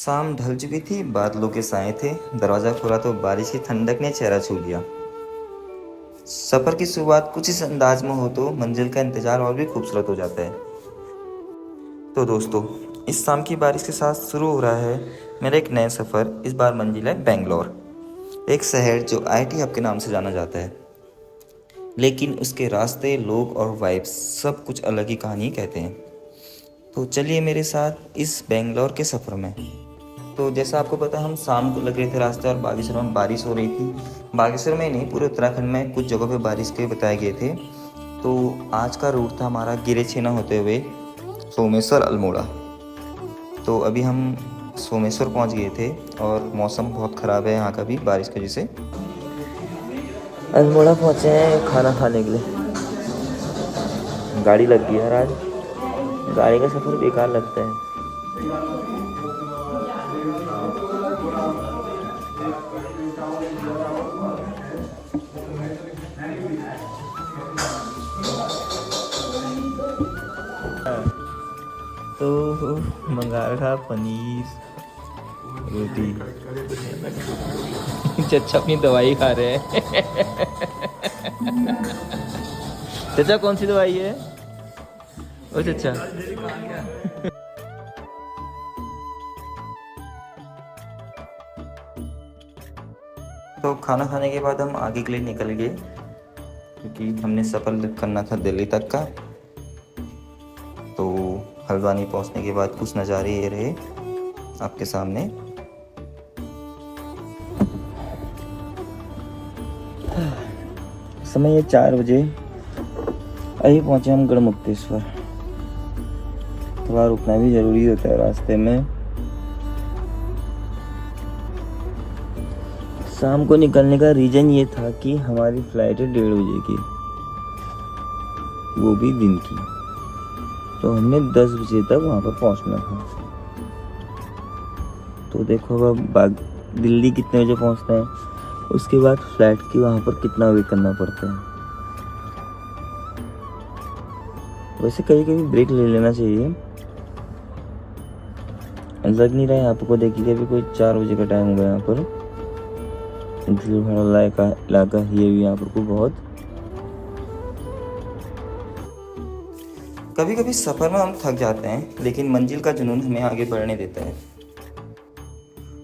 शाम ढल चुकी थी, बादलों के साए थे। दरवाज़ा खोला तो बारिश की ठंडक ने चेहरा छू लिया। सफ़र की शुरुआत कुछ इस अंदाज में हो तो मंजिल का इंतज़ार और भी खूबसूरत हो जाता है। तो दोस्तों, इस शाम की बारिश के साथ शुरू हो रहा है मेरा एक नया सफ़र। इस बार मंजिल है बेंगलोर, एक शहर जो आईटी हब के नाम से जाना जाता है, लेकिन उसके रास्ते, लोग और वाइब्स सब कुछ अलग ही कहानी कहते हैं। तो चलिए मेरे साथ इस बेंगलोर के सफ़र में। तो जैसा आपको पता, हम शाम को लग रहे थे रास्ते और बागेश्वर में बारिश हो रही थी। बागेश्वर में नहीं, पूरे उत्तराखंड में कुछ जगहों पे बारिश के बताए गए थे। तो आज का रूट था हमारा गिरेछेना होते हुए सोमेश्वर अल्मोड़ा। तो अभी हम सोमेश्वर पहुंच गए थे और मौसम बहुत ख़राब है यहाँ का भी बारिश की वजह से। अल्मोड़ा पहुँचे हैं खाना खाने के लिए। गाड़ी लग गई यार, आज गाड़ी का सफ़र बेकार लगता है। तो मंगा रखा पनीर रोटी। चचा अपनी दवाई खा रहे हैं। चचा कौन सी दवाई है ओ चचा? तो खाना खाने के बाद हम आगे के लिए निकल गए, क्योंकि हमने सफ़र करना था दिल्ली तक का। तो हल्द्वानी पहुंचने के बाद कुछ नज़ारे ये रहे आपके सामने। समय है 4 बजे। अभी पहुंचे हम गढ़मुक्तेश्वर। थोड़ा रुकना भी ज़रूरी होता है रास्ते में। शाम को निकलने का रीज़न ये था कि हमारी फ़्लाइट है 1:30 बजे की, वो भी दिन की। तो हमने 10 बजे तक वहाँ पर पहुँचना था। तो देखो अब दिल्ली कितने बजे पहुँचना है, उसके बाद फ्लाइट की वहाँ पर कितना वेट करना पड़ता है। वैसे कभी कभी ब्रेक ले लेना चाहिए। लग नहीं रहा है आपको, देखिए अभी कोई 4 बजे का टाइम हो गया यहाँ पर। भीड़ भाड़ इलाका है भी यहाँ पर को बहुत। कभी कभी सफ़र में हम थक जाते हैं, लेकिन मंजिल का जुनून हमें आगे बढ़ने देता है।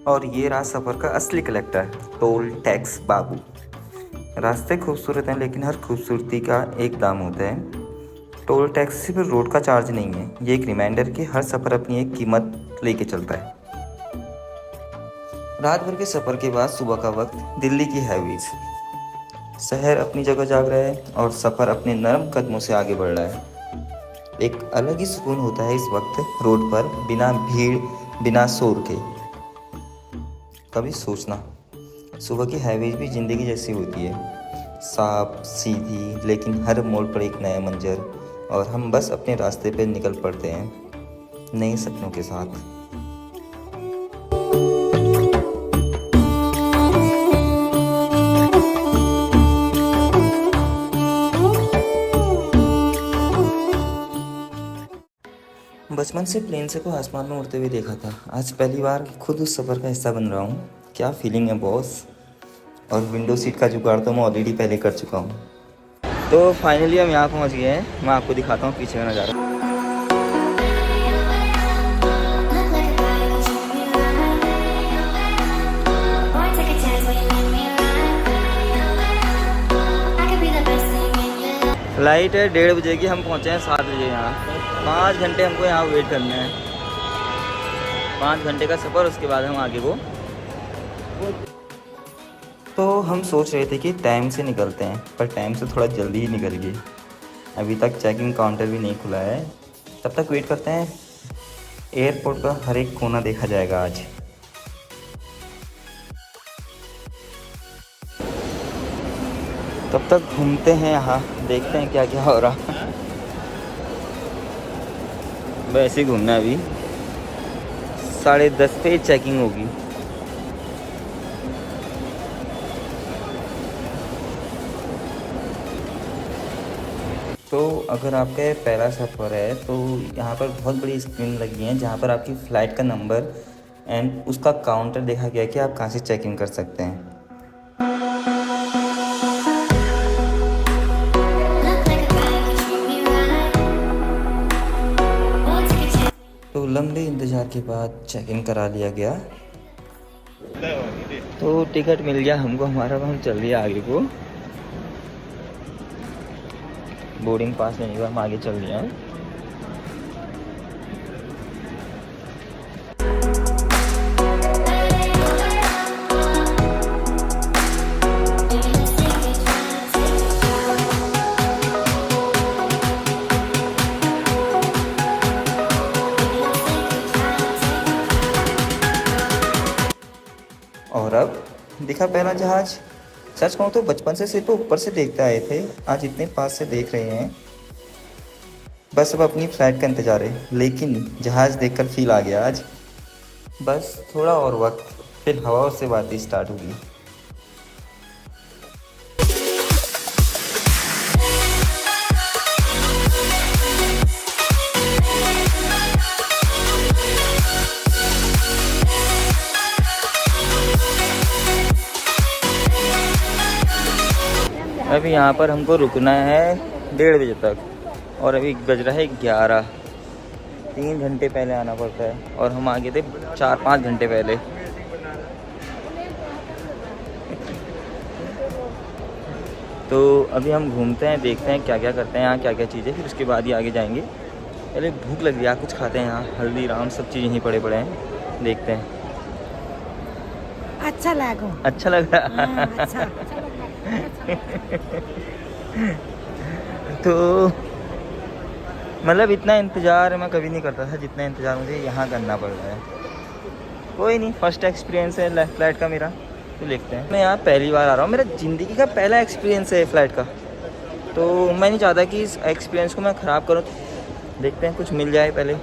और ये रहा सफ़र का असली कलेक्टर, टोल टैक्स बाबू। रास्ते खूबसूरत हैं, लेकिन हर खूबसूरती का एक दाम होता है। टोल टैक्स सिर्फ रोड का चार्ज नहीं है, ये एक रिमाइंडर कि हर सफ़र अपनी एक कीमत लेके चलता है। रात भर के सफ़र के बाद सुबह का वक्त, दिल्ली की हाईवेज। शहर अपनी जगह जाग रहा है और सफ़र अपने नरम कदमों से आगे बढ़ रहा है। एक अलग ही सुकून होता है इस वक्त रोड पर, बिना भीड़, बिना शोर के। कभी सोचना, सुबह की हाईवेज भी ज़िंदगी जैसी होती है, साफ सीधी, लेकिन हर मोड़ पर एक नया मंजर। और हम बस अपने रास्ते पर निकल पड़ते हैं नए सपनों के साथ। बचपन से प्लेन से को आसमान में उड़ते हुए देखा था, आज पहली बार खुद उस सफ़र का हिस्सा बन रहा हूँ। क्या फीलिंग है बॉस। और विंडो सीट का जुगाड़ तो मैं ऑलरेडी पहले कर चुका हूँ। तो फाइनली हम यहाँ पहुँच गए हैं। मैं आपको दिखाता हूँ पीछे का नज़ारा। फ्लाइट है 1:30 बजे की, हम पहुँचे हैं 7 बजे यहाँ। 5 घंटे हमको यहाँ वेट करना है। 5 घंटे का सफ़र, उसके बाद हम आगे को। तो हम सोच रहे थे कि टाइम से निकलते हैं, पर टाइम से थोड़ा जल्दी ही निकल गए। अभी तक चेकिंग काउंटर भी नहीं खुला है। तब तक वेट करते हैं। एयरपोर्ट का हर एक कोना देखा जाएगा आज। तब तक घूमते हैं यहाँ, देखते हैं क्या क्या हो रहा। वैसे ही घूमना। अभी 10:30 पे चेकिंग होगी। तो अगर आपका ये पहला सफ़र है तो यहाँ पर बहुत बड़ी स्क्रीन लगी है, जहाँ पर आपकी फ़्लाइट का नंबर एंड उसका काउंटर देखा गया कि आप कहाँ से चेक इन कर सकते हैं। तो लंबे इंतज़ार के बाद चेक इन करा लिया गया। तो टिकट मिल गया हमको हमारा, हम चल दिया आगे को। बोर्डिंग पास लेने के बाद हम आगे चल दिया। और अब दिखा पहला जहाज। सच कहूँ तो बचपन से सिर्फ ऊपर से देखते आए थे, आज इतने पास से देख रहे हैं। बस अब अपनी फ्लाइट का इंतज़ार है, लेकिन जहाज़ देखकर फील आ गया आज। बस थोड़ा और वक्त, फिर हवाओं से बातें स्टार्ट होगी। अभी यहाँ पर हमको रुकना है 1:30 बजे तक, और अभी बज रहा है 11। 3 घंटे पहले आना पड़ता है और हम आ गए थे 4-5 घंटे पहले। तो अभी हम घूमते हैं, देखते हैं क्या क्या करते हैं यहाँ, क्या क्या चीज़ें, फिर उसके बाद ही आगे जाएंगे। पहले भूख लग रही है, कुछ खाते हैं। यहाँ हल्दीराम सब चीज़ यहीं पड़े पड़े हैं, देखते हैं। अच्छा लगा। अच्छा लग रहा। हाँ, अच्छा तो मतलब इतना इंतज़ार मैं कभी नहीं करता था जितना इंतज़ार मुझे यहाँ करना पड़ रहा है। कोई नहीं, फर्स्ट एक्सपीरियंस है फ़्लाइट का मेरा, तो देखते हैं। मैं यहाँ पहली बार आ रहा हूँ, मेरा ज़िंदगी का पहला एक्सपीरियंस है फ़्लाइट का, तो मैं नहीं चाहता कि इस एक्सपीरियंस को मैं ख़राब करूँ। देखते हैं कुछ मिल जाए पहले।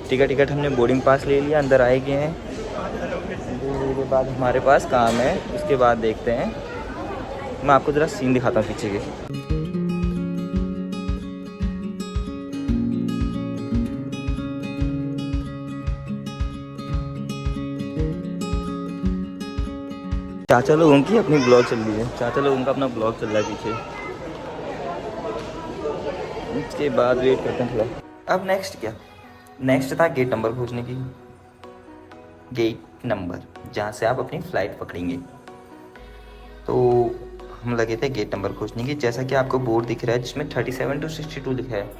टिकट हमने बोर्डिंग पास ले लिया, अंदर आए गए हैं। उसके बाद हमारे पास काम है, उसके बाद देखते हैं। मैं आपको ज़रा सीन दिखाता हूँ पीछे के। चाचा लोगों की अपनी ब्लॉग चल रही है, चाचा लोगों का अपना ब्लॉग चल रहा है पीछे। उसके बाद वेट करते हैं थोड़ा। अब नेक्स्ट क्या, नेक्स्ट था गेट नंबर खोजने की। गेट नंबर जहाँ से आप अपनी फ़्लाइट पकड़ेंगे। तो हम लगे थे गेट नंबर खोजने की। जैसा कि आपको बोर्ड दिख रहा है जिसमें 37 to 62 लिखा है,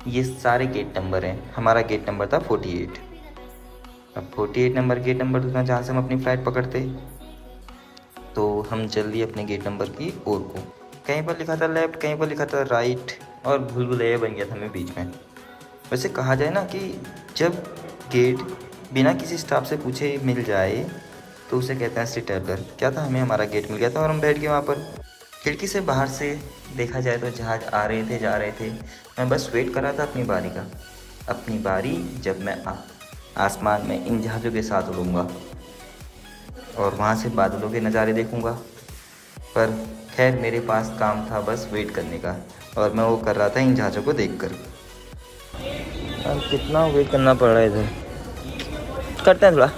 ये सारे गेट नंबर हैं। हमारा गेट नंबर था 48। अब 48 नंबर गेट नंबर था जहाँ से हम अपनी फ़्लाइट पकड़ते। तो हम चल दिए अपने गेट नंबर की ओर को। कहीं पर लिखा था लेफ़्ट, कहीं पर लिखा था राइट, और भूल-भुलैया बन गया था हमें बीच में। वैसे कहा जाए ना कि जब गेट बिना किसी स्टाफ से पूछे मिल जाए तो उसे कहते हैं सिटेबलर। क्या था, हमें हमारा गेट मिल गया था और हम बैठ गए वहाँ पर। खिड़की से बाहर से देखा जाए तो जहाज़ आ रहे थे, जा रहे थे। मैं बस वेट कर रहा था अपनी बारी का, अपनी बारी जब मैं आसमान में इन जहाज़ों के साथ उड़ूँगा और वहाँ से बादलों के नज़ारे देखूँगा। पर खैर मेरे पास काम था बस वेट करने का, और मैं वो कर रहा था इन जहाज़ों को देखकर। अब कितना वेट करना पड़ रहा है इधर, करते हैं थोड़ा।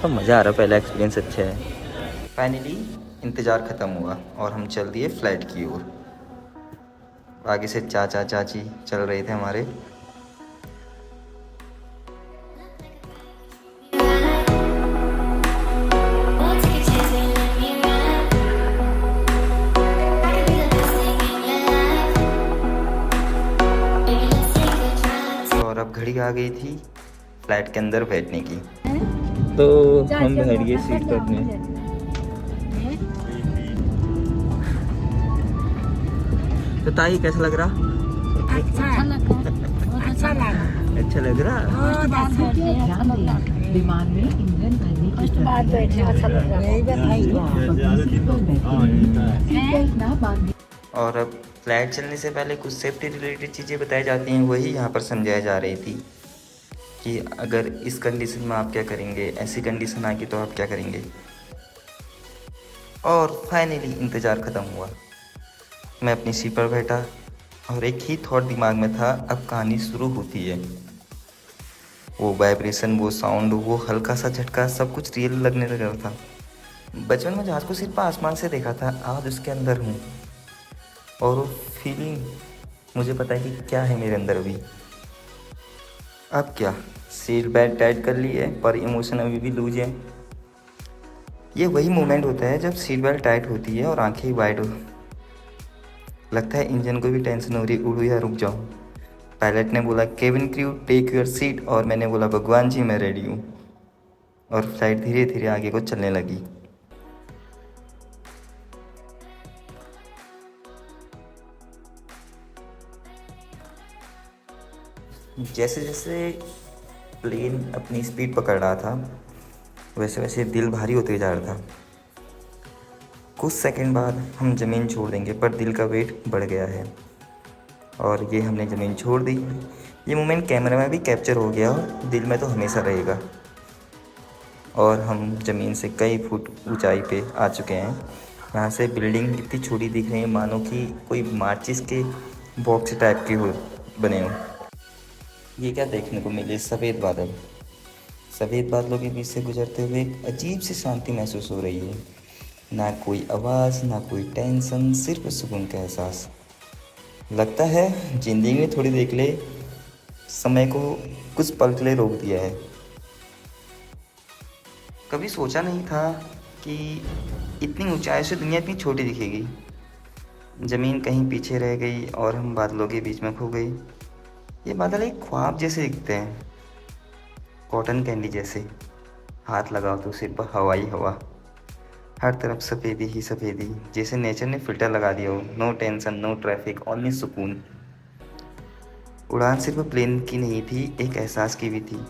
तो मज़ा आ रहा, पहला एक्सपीरियंस अच्छा है। फाइनली इंतज़ार ख़त्म हुआ और हम चल दिए फ़्लाइट की ओर। आगे से चाचा चाची चल रहे थे हमारे। और अब घड़ी आ गई थी फ़्लाइट के अंदर बैठने की, तो हम बैठ गए सीट पर अपने। तो ताई कैसा लग रहा? अच्छा लगा। अच्छा लगा। अच्छा लग रहा। विमान में ईंधन भरने की बाद बैठे अच्छा लग रहा। और अब फ्लाइट चलने से पहले कुछ सेफ्टी रिलेटेड चीज़ें बताई जाती हैं, वही यहाँ पर समझाई जा रही थी कि अगर इस कंडीशन में आप क्या करेंगे, ऐसी कंडीशन आ गई तो आप क्या करेंगे। और फाइनली इंतज़ार ख़त्म हुआ। मैं अपनी सीट पर बैठा और एक ही थॉट दिमाग में था, अब कहानी शुरू होती है। वो वाइब्रेशन, वो साउंड, वो हल्का सा झटका, सब कुछ रियल लगने लगा था। बचपन में जहाज़ को सिर्फ आसमान से देखा था, आज उसके अंदर हूँ और वो फीलिंग मुझे पता है कि क्या है मेरे अंदर अभी। अब क्या, सीट बेल्ट टाइट कर ली है पर इमोशन अभी भी लूज है। ये वही मोमेंट होता है जब सीट बेल्ट टाइट होती है और आंखें वाइड हो, लगता है इंजन को भी टेंशन हो रही, उड़ू या रुक जाऊँ। पायलट ने बोला cabin crew take your seat, और मैंने बोला भगवान जी मैं रेडी हूँ। और फ्लाइट धीरे धीरे आगे को चलने लगी। जैसे जैसे प्लेन अपनी स्पीड पकड़ रहा था वैसे वैसे दिल भारी होते जा रहा था। कुछ सेकंड बाद हम ज़मीन छोड़ देंगे, पर दिल का वेट बढ़ गया है और ये हमने ज़मीन छोड़ दी। ये मोमेंट कैमरे में भी कैप्चर हो गया और दिल में तो हमेशा रहेगा। और हम ज़मीन से कई फुट ऊंचाई पे आ चुके हैं। यहाँ से बिल्डिंग इतनी छोटी दिख रही है मानो कि कोई माचिस के बॉक्स टाइप के हो बने हो। ये क्या देखने को मिले, सफ़ेद बादल। सफ़ेद बादलों के बीच से गुजरते हुए एक अजीब सी शांति महसूस हो रही है। ना कोई आवाज़, ना कोई टेंशन, सिर्फ सुकून का एहसास। लगता है ज़िंदगी में थोड़ी देर के लिए समय को कुछ पल के लिए रोक दिया है। कभी सोचा नहीं था कि इतनी ऊंचाई से दुनिया इतनी छोटी दिखेगी। ज़मीन कहीं पीछे रह गई और हम बादलों के बीच में खो गए। ये बादल एक ख्वाब जैसे दिखते हैं, कॉटन कैंडी जैसे। हाथ लगाओ तो सिर पर हवा ही हवा, हर तरफ सफ़ेदी ही सफ़ेदी, जैसे नेचर ने फ़िल्टर लगा दिया हो। No tension, no traffic, only सुकून। उड़ान सिर्फ प्लेन की नहीं थी, एक एहसास की भी थी।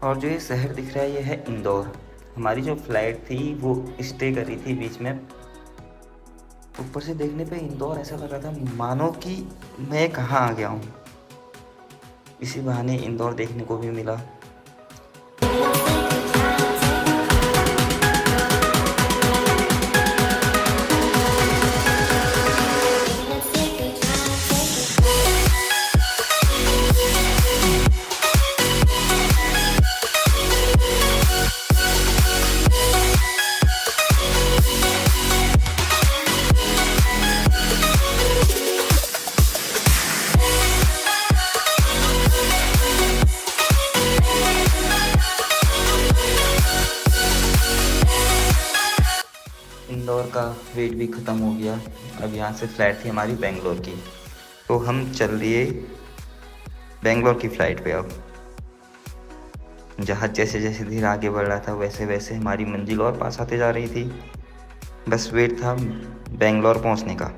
और जो ये शहर दिख रहा है ये है इंदौर। हमारी जो फ़्लाइट थी वो स्टे कर रही थी बीच में। ऊपर से देखने पे इंदौर ऐसा लग रहा था मानो कि मैं कहाँ आ गया हूँ। इसी बहाने इंदौर देखने को भी मिला। इंदौर का वेट भी ख़त्म हो गया। अब यहाँ से फ़्लाइट थी हमारी बेंगलोर की, तो हम चल दिए बेंगलोर की फ़्लाइट पे। अब जहाज़ जैसे जैसे धीरे आगे बढ़ रहा था वैसे वैसे हमारी मंजिल और पास आते जा रही थी। बस वेट था बेंगलोर पहुँचने का।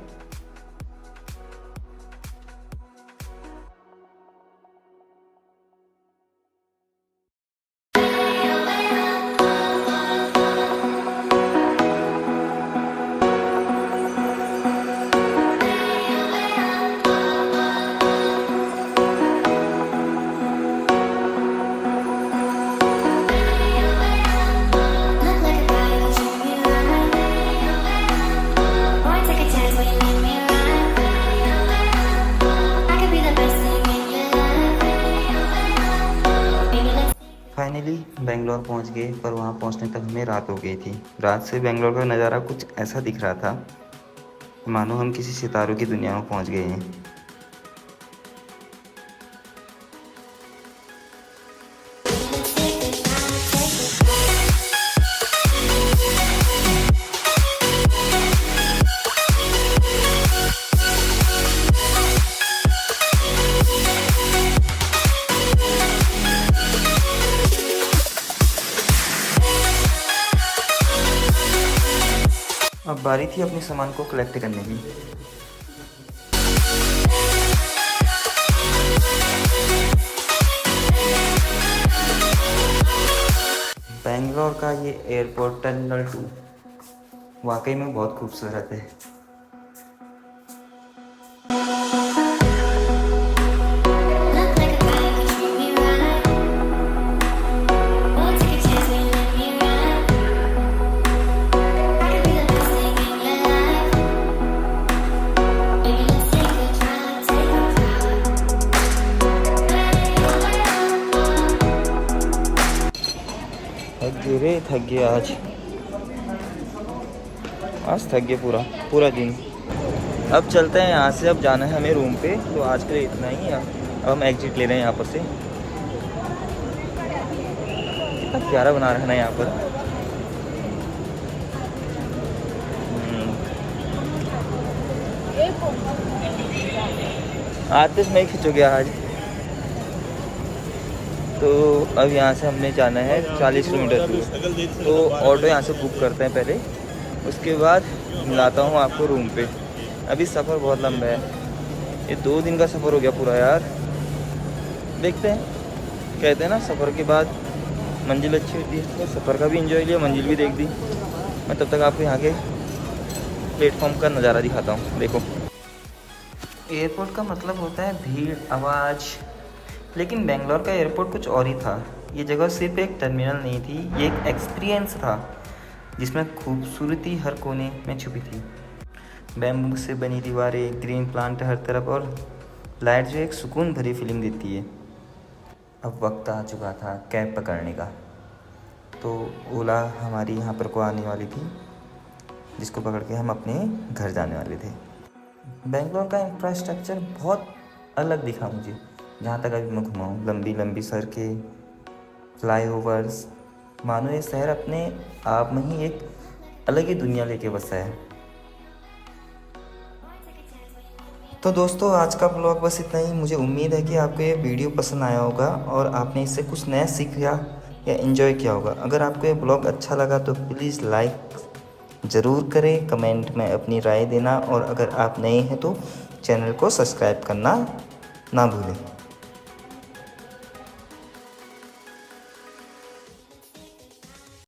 फाइनली बेंगलोर पहुंच गए, पर वहां पहुंचने तक हमें रात हो गई थी। रात से बेंगलोर का नज़ारा कुछ ऐसा दिख रहा था मानो हम किसी सितारों की दुनिया में पहुंच गए हैं। अब बारी थी अपने सामान को कलेक्ट करने की। बेंगलोर का ये एयरपोर्ट टर्मिनल 2 वाकई में बहुत खूबसूरत है। अरे थक गया आज थक गए पूरा पूरा दिन। अब चलते हैं यहाँ से, अब जाना है हमें रूम पे। तो आज के लिए इतना ही है। अब हम एग्जिट ले रहे हैं यहाँ पर से। कितना प्यारा बना रखा है यहाँ पर। आतिश में खिंच गया आज। तो अब यहाँ से हमने जाना है 40 किलोमीटर दूर। तो ऑटो यहाँ से बुक करते हैं पहले, उसके बाद मिलाता हूँ आपको रूम पे। अभी सफ़र बहुत लंबा है, ये 2 दिन का सफ़र हो गया पूरा यार। देखते हैं, कहते हैं ना सफ़र के बाद मंजिल अच्छी होती है। तो सफ़र का भी एंजॉय लिया, मंजिल भी देख दी। मैं तब तक आपको यहाँ के प्लेटफॉर्म का नज़ारा दिखाता हूँ। देखो, एयरपोर्ट का मतलब होता है भीड़, आवाज़। लेकिन बेंगलोर का एयरपोर्ट कुछ और ही था। ये जगह सिर्फ एक टर्मिनल नहीं थी, ये एक एक्सपीरियंस था जिसमें खूबसूरती हर कोने में छुपी थी। बैम्बू से बनी दीवारें, ग्रीन प्लांट हर तरफ और लाइट जो एक सुकून भरी फीलिंग देती है। अब वक्त आ चुका था कैब पकड़ने का। तो ओला हमारी यहाँ पर को आने वाली थी, जिसको पकड़ के हम अपने घर जाने वाले थे। बेंगलोर का इंफ्रास्ट्रक्चर बहुत अलग दिखा मुझे, जहाँ तक अभी मैं घुमा हूँ। लंबी लंबी सड़कें, फ्लाईओवर्स, मानो ये शहर अपने आप में ही एक अलग ही दुनिया लेके बसा है। तो दोस्तों, आज का ब्लॉग बस इतना ही। मुझे उम्मीद है कि आपको ये वीडियो पसंद आया होगा और आपने इससे कुछ नया सीखा या एंजॉय किया होगा। अगर आपको ये ब्लॉग अच्छा लगा तो प्लीज़ लाइक ज़रूर करें, कमेंट में अपनी राय देना, और अगर आप नए हैं तो चैनल को सब्सक्राइब करना ना भूलें।